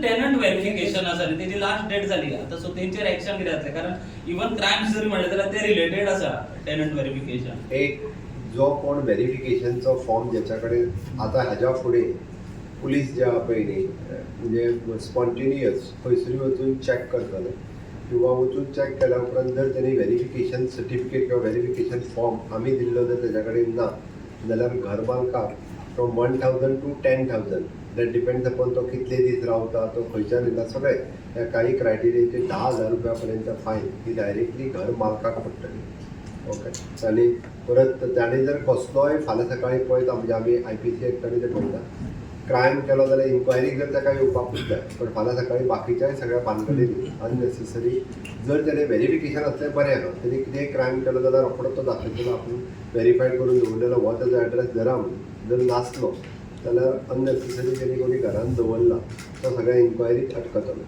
Tenant verification आसा न्ही तेजी लास्ट डेट जाली आतां सो तेंचेर एक्शन कितें जातलें कारण इवन क्रायम्स जरी म्हणलें जाल्यार ते रिलेटेड आसा टेनंट व्हेरिफिकेशन. एक जो कोण व्हेरिफिकेशनचो फॉर्म ज्याच्या कडेन आतां हाज्या फुडें पुलीस जे आहा पळय न्ही म्हणजे स्पॉन्टेनियस खंयसरी वचून चॅक करतले किंवा वचून चॅक केल्या उपरांत जर तेणी व्हेरिफिकेशन सर्टिफिकेट किंवा व्हेरिफिकेशन फॉर्म आमी दिल्लो जर तेच्या कडेन ना जाल्यार घर मालकाक from 1000 to 10,000 that depends upon तो कितले दीस रावता तो खंयच्यान येता सगळे ह्या काही क्रायटेरियाचे 10,000 रुपया पर्यंत फायन ही डायरेक्टली घर मालकाक पडटली. ओके आनी परत ताणें जर कसलोय फाल्यां सकाळी पळयता म्हणजे आमी IPC एक्टाने ते पळयता क्रायम केलो जाल्यार इन्क्वायरीक जर ताका येवपाकूच जाय पण फाल्यां सकाळी बाकीच्याय सगळ्या भानगडींनी अननेसेसरी जर तेणें व्हेरिफिकेशन असलें बरें आहा तेणी कितेंय क्रायम केलो जाल्यार रोखडो तो दाखयतलो आपूण व्हेरीफाय करून दवरलेलो हो तेजो एड्रेस जरा म्हणून जर नासलो जाल्यार अननेसेसरी तेणी कोणी घरांत दवरला तो सगळ्या इन्क्वायरीक अटकतलो.